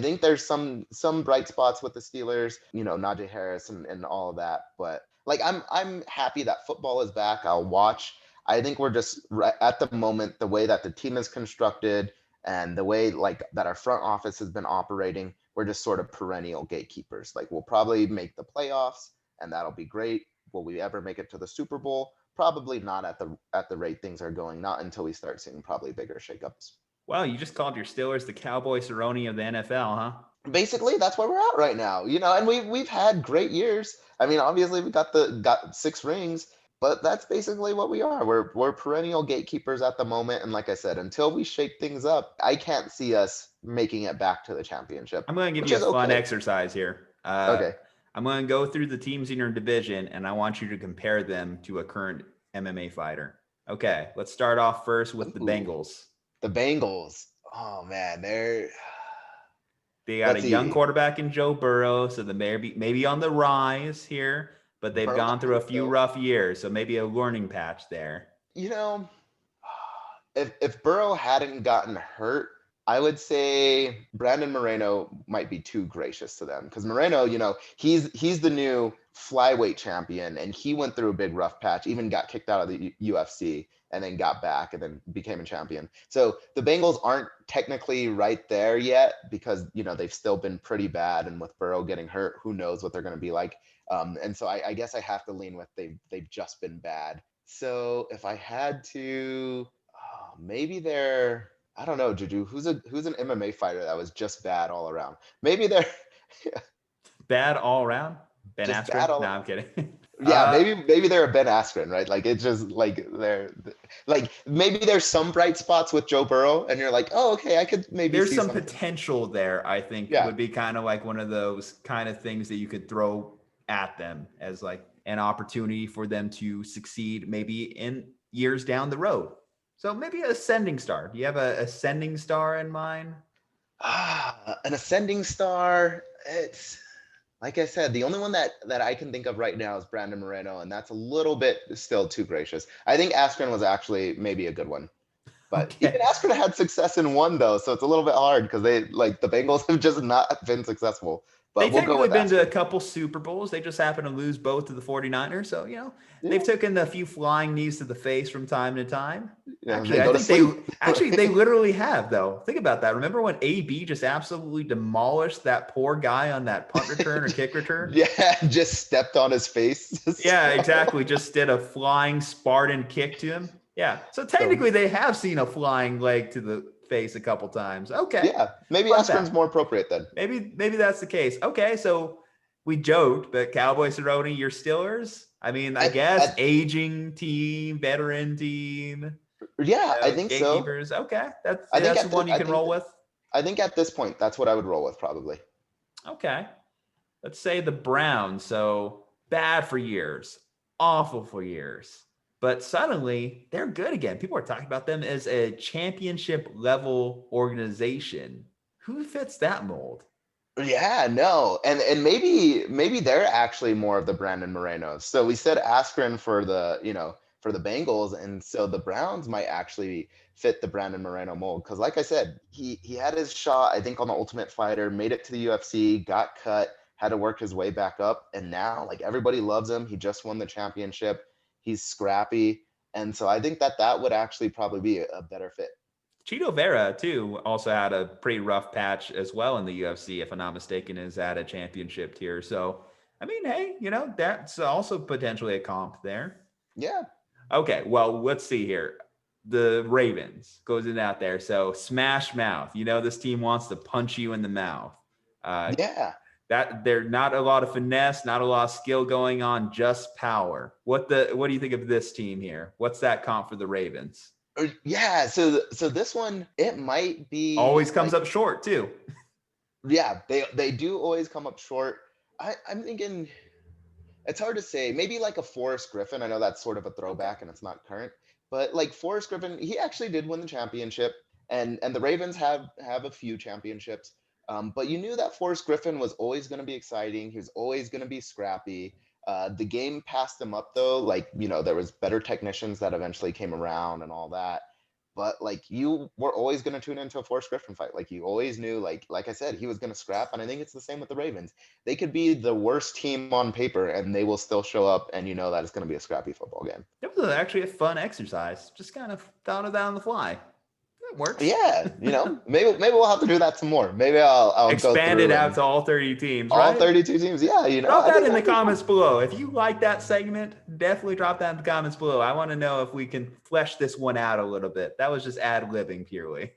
think there's some bright spots with the Steelers, Najee Harris and all of that. But like I'm happy that football is back. I'll watch. I think we're just at the moment, the way that the team is constructed and the way like that our front office has been operating, we're just sort of perennial gatekeepers. Like we'll probably make the playoffs and that'll be great. Will we ever make it to the Super Bowl? Probably not at the rate things are going, not until we start seeing probably bigger shakeups. Well, you just called your Steelers the Cowboy Cerrone of the NFL, huh? Basically, that's where we're at right now, and we've had great years. I mean, obviously we got 6 rings, but that's basically what we are. We're perennial gatekeepers at the moment, and like I said, until we shake things up, I can't see us making it back to the championship. I'm going to give you a fun exercise here. Okay. I'm going to go through the teams in your division, and I want you to compare them to a current MMA fighter. Okay, let's start off first with the Bengals. The Bengals. Oh man, they got a young quarterback in Joe Burrow, so they maybe on the rise here, but they've gone through a few rough years, so maybe a learning patch there. If Burrow hadn't gotten hurt, I would say Brandon Moreno might be too gracious to them, because Moreno, he's the new flyweight champion, and he went through a big rough patch, even got kicked out of the UFC, and then got back and then became a champion. So the Bengals aren't technically right there yet because, they've still been pretty bad. And with Burrow getting hurt, who knows what they're going to be like. And so I guess I have to lean with they've just been bad. So if I had to, maybe they're, I don't know, Juju, who's an MMA fighter that was just bad all around? Maybe they're bad all around? Ben Askren? No, I'm kidding. Yeah, maybe they're a Ben Askren, right? Like it's just like they're like maybe there's some bright spots with Joe Burrow, and you're like, oh, okay, I could maybe. There's see some something. Potential there. I think would be kind of like one of those kind of things that you could throw at them as like an opportunity for them to succeed, maybe in years down the road. So maybe an ascending star. Do you have an ascending star in mind? An ascending star. It's. Like I said, the only one that I can think of right now is Brandon Moreno, and that's a little bit still too gracious. I think Askren was actually maybe a good one. But even Askren had success in one, though, so it's a little bit hard because the Bengals have just not been successful. But they've technically been to a couple Super Bowls. They just happen to lose both to the 49ers. So, they've taken a few flying knees to the face from time to time. Yeah, they literally have, though. Think about that. Remember when AB just absolutely demolished that poor guy on that punt return or kick return? Yeah, just stepped on his face. Yeah, exactly. Just did a flying Spartan kick to him. Yeah. So technically they have seen a flying leg to the face a couple times. Okay. Yeah. Maybe Askren's more appropriate then. Maybe that's the case. Okay. So we joked, but Cowboy Cerrone, your Steelers? I mean, I guess aging team, veteran team. Yeah, I think so. Okay. That's one you can roll with. I think at this point, that's what I would roll with probably. Okay. Let's say the Browns. So bad for years, awful for years. But suddenly they're good again. People are talking about them as a championship level organization. Who fits that mold? Yeah, no. And maybe they're actually more of the Brandon Morenos. So we said Askren for the Bengals. And so the Browns might actually fit the Brandon Moreno mold. Cause like I said, he had his shot, I think, on the Ultimate Fighter, made it to the UFC, got cut, had to work his way back up. And now everybody loves him. He just won the championship. He's scrappy. And so I think that would actually probably be a better fit. Chito Vera, too, also had a pretty rough patch as well in the UFC, if I'm not mistaken, is at a championship tier. So, I mean, hey, that's also potentially a comp there. Yeah. Okay, well, let's see here. The Ravens goes in out there. So, smash mouth. This team wants to punch you in the mouth. Yeah. That they're not a lot of finesse, not a lot of skill going on, just power. What do you think of this team here? What's that comp for the Ravens? Yeah, so this one, it might be always comes up short too. Yeah, they do always come up short. I'm thinking it's hard to say. Maybe like a Forrest Griffin. I know that's sort of a throwback and it's not current, but like Forrest Griffin, he actually did win the championship, and the Ravens have a few championships. But you knew that Forrest Griffin was always going to be exciting. He was always going to be scrappy. The game passed him up though. There was better technicians that eventually came around and all that. but like you were always going to tune into a Forrest Griffin fight. Like you always knew, like I said, he was going to scrap. And I think it's the same with the Ravens. They could be the worst team on paper and they will still show up, and you know that it's going to be a scrappy football game. It was actually a fun exercise. Just kind of thought of that on the fly. It works. Yeah, you know, maybe we'll have to do that some more. Maybe I'll expand go it out to all 30 teams. All right? 32 teams. Yeah, you know. Drop that in the comments below. If you like that segment, definitely drop that in the comments below. I want to know if we can flesh this one out a little bit. That was just ad-libbing purely.